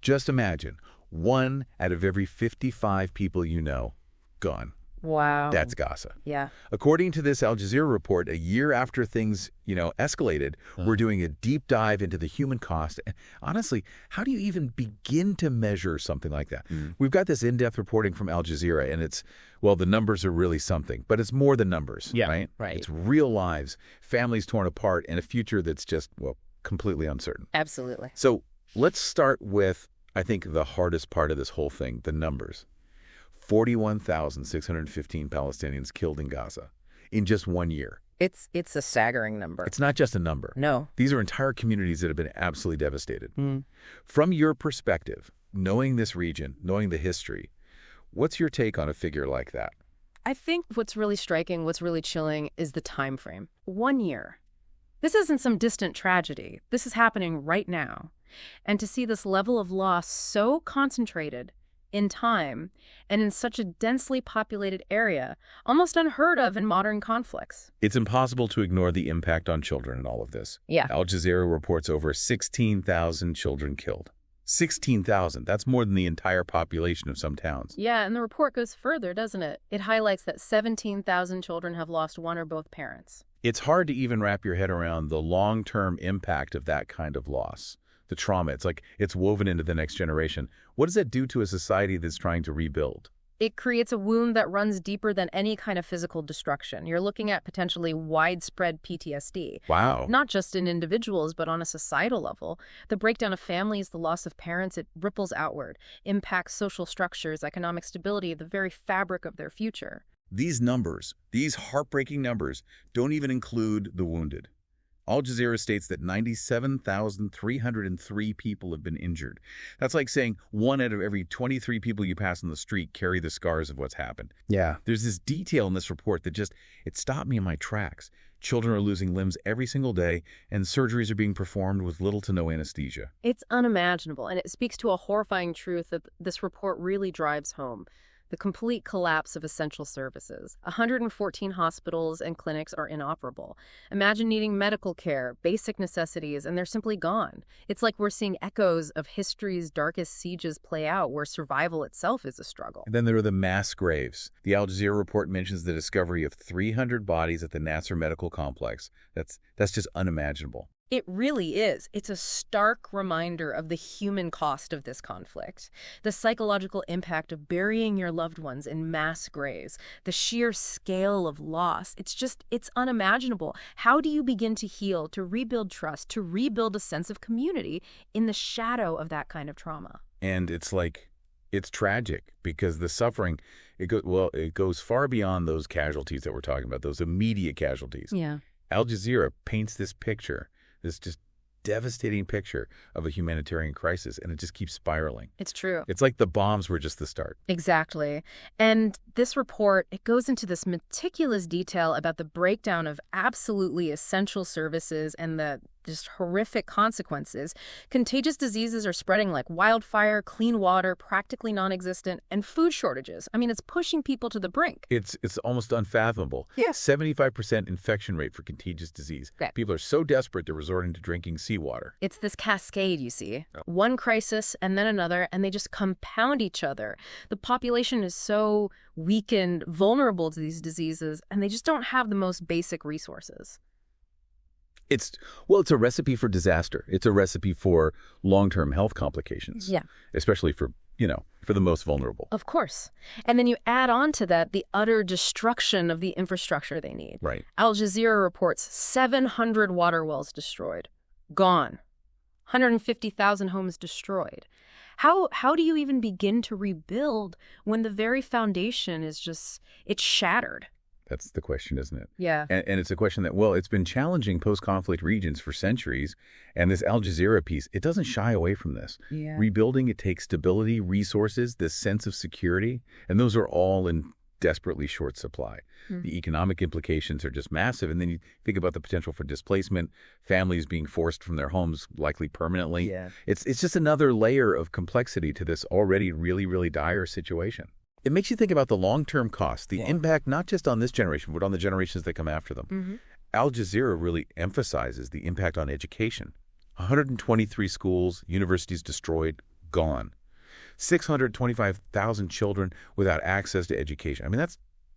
Just imagine, 1 out of every 55 people you know, gone. Wow. That's Gaza. Yeah. According to this Al Jazeera report, a year after things, escalated, we're doing a deep dive into the human cost. And honestly, how do you even begin to measure something like that? We've got this in-depth reporting from Al Jazeera, and the numbers are really something. But it's more than numbers, right? Right. It's real lives, families torn apart, and a future that's just, completely uncertain. Absolutely. So let's start with, I think, the hardest part of this whole thing, the numbers. 41,615 Palestinians killed in Gaza in just 1 year. It's a staggering number. It's not just a number. No. These are entire communities that have been absolutely devastated. From your perspective, knowing this region, knowing the history, what's your take on a figure like that? I think what's really striking, what's really chilling is the time frame. 1 year. This isn't some distant tragedy. This is happening right now. And to see this level of loss so concentrated in time and in such a densely populated area, almost unheard of in modern conflicts. It's impossible to ignore the impact on children in all of this. Yeah. Al Jazeera reports over 16,000 children killed. 16,000. That's more than the entire population of some towns. Yeah, and the report goes further, doesn't it? It highlights that 17,000 children have lost one or both parents. It's hard to even wrap your head around the long-term impact of that kind of loss. The trauma, it's like it's woven into the next generation. What does that do to a society that's trying to rebuild? It creates a wound that runs deeper than any kind of physical destruction. You're looking at potentially widespread PTSD. Wow. Not just in individuals, but on a societal level. The breakdown of families, the loss of parents, it ripples outward, impacts social structures, economic stability, the very fabric of their future. These numbers, these heartbreaking numbers, don't even include the wounded. Al Jazeera states that 97,303 people have been injured. That's like saying 1 out of every 23 people you pass on the street carry the scars of what's happened. Yeah. There's this detail in this report that it stopped me in my tracks. Children are losing limbs every single day, and surgeries are being performed with little to no anesthesia. It's unimaginable, and it speaks to a horrifying truth that this report really drives home. The complete collapse of essential services. 114 hospitals and clinics are inoperable. Imagine needing medical care, basic necessities, and they're simply gone. It's like we're seeing echoes of history's darkest sieges play out, where survival itself is a struggle. And then there are the mass graves. The Al Jazeera report mentions the discovery of 300 bodies at the Nasser Medical Complex. That's just unimaginable. It really is. It's a stark reminder of the human cost of this conflict, the psychological impact of burying your loved ones in mass graves, the sheer scale of loss. It's unimaginable. How do you begin to heal, to rebuild trust, to rebuild a sense of community in the shadow of that kind of trauma? And it's tragic because the suffering, it goes far beyond those casualties that we're talking about, those immediate casualties. Yeah. Al Jazeera paints this picture, this just devastating picture of a humanitarian crisis, and it just keeps spiraling. It's true. It's like the bombs were just the start. Exactly. And this report, it goes into this meticulous detail about the breakdown of absolutely essential services and the just horrific consequences. Contagious diseases are spreading like wildfire, clean water, practically non-existent, and food shortages. I mean, it's pushing people to the brink. It's almost unfathomable. Yes. 75% infection rate for contagious disease. Okay. People are so desperate they're resorting to drinking seawater. It's this cascade, you see. One crisis and then another, and they just compound each other. The population is so weakened, vulnerable to these diseases, and they just don't have the most basic resources. It's a recipe for disaster. It's a recipe for long-term health complications. Yeah. Especially for the most vulnerable. Of course. And then you add on to that the utter destruction of the infrastructure they need. Right. Al Jazeera reports 700 water wells destroyed. Gone. 150,000 homes destroyed. How do you even begin to rebuild when the very foundation it's shattered? That's the question, isn't it? Yeah. And it's a question that, it's been challenging post-conflict regions for centuries. And this Al Jazeera piece, it doesn't shy away from this. Yeah. Rebuilding, it takes stability, resources, this sense of security. And those are all in desperately short supply. The economic implications are just massive. And then you think about the potential for displacement, families being forced from their homes, likely permanently. Yeah. It's just another layer of complexity to this already really, really dire situation. It makes you think about the long-term cost, the impact not just on this generation, but on the generations that come after them. Al Jazeera really emphasizes the impact on education, 123 schools, universities destroyed, gone. 625,000 children without access to education. I mean,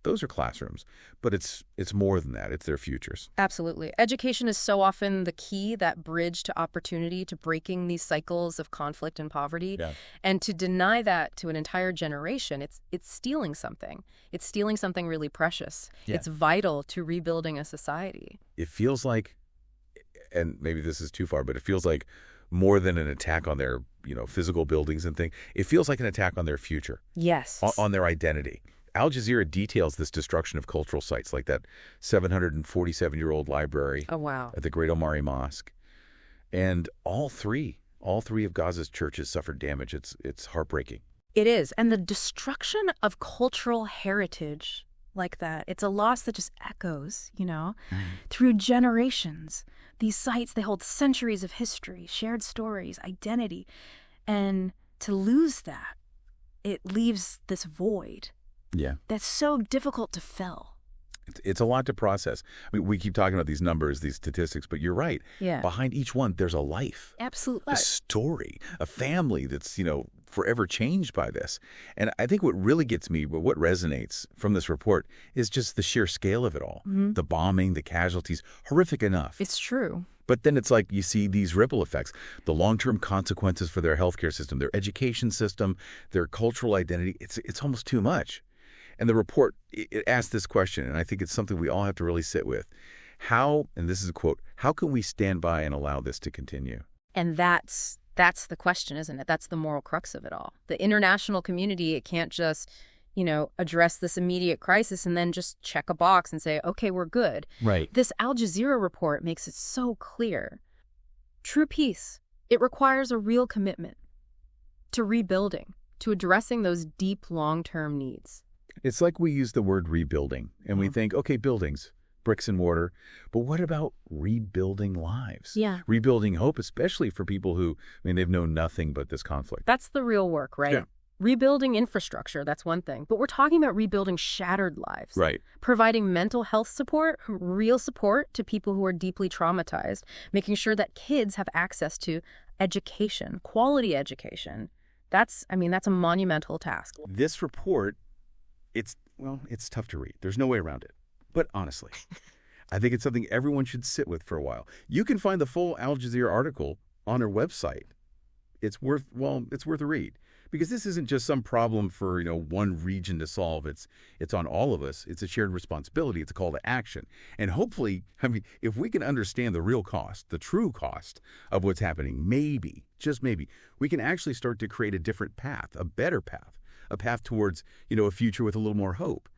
those are classrooms, but it's more than that. It's their futures. Absolutely. Education is so often the key, that bridge to opportunity, to breaking these cycles of conflict and poverty. Yeah. And to deny that to an entire generation, it's stealing something. It's stealing something really precious. Yeah. It's vital to rebuilding a society. It feels like, and maybe this is too far, but it feels like more than an attack on their, physical buildings and things. It feels like an attack on their future. Yes. On their identity. Al Jazeera details this destruction of cultural sites, like that 747-year-old library. Oh, wow. At the Great Omari Mosque. And all three of Gaza's churches suffered damage. It's heartbreaking. It is. And the destruction of cultural heritage like that, it's a loss that just echoes, through generations. These sites, they hold centuries of history, shared stories, identity. And to lose that, it leaves this void. Yeah. That's so difficult to fill. It's a lot to process. I mean, we keep talking about these numbers, these statistics, but you're right. Yeah. Behind each one, there's a life. Absolutely. A story, a family that's, forever changed by this. And I think what really gets me, what resonates from this report is just the sheer scale of it all. Mm-hmm. The bombing, the casualties, horrific enough. It's true. But then it's like you see these ripple effects, the long-term consequences for their healthcare system, their education system, their cultural identity. It's almost too much. And the report, it asks this question, and I think it's something we all have to really sit with. How, and this is a quote, how can we stand by and allow this to continue? And that's the question, isn't it? That's the moral crux of it all. The international community, it can't just, address this immediate crisis and then just check a box and say, okay, we're good. Right. This Al Jazeera report makes it so clear. True peace, it requires a real commitment to rebuilding, to addressing those deep long-term needs. It's like we use the word rebuilding, and we think, okay, buildings, bricks and mortar, but what about rebuilding lives? Yeah. Rebuilding hope, especially for people who, they've known nothing but this conflict. That's the real work, right? Yeah. Rebuilding infrastructure, that's one thing. But we're talking about rebuilding shattered lives. Right. Providing mental health support, real support to people who are deeply traumatized, making sure that kids have access to education, quality education. That's a monumental task. This report, it's tough to read. There's no way around it. But honestly, I think it's something everyone should sit with for a while. You can find the full Al Jazeera article on our website. It's worth a read. Because this isn't just some problem for, one region to solve. It's on all of us. It's a shared responsibility. It's a call to action. And hopefully, if we can understand the real cost, the true cost of what's happening, maybe, just maybe, we can actually start to create a different path, a better path, a path towards, a future with a little more hope.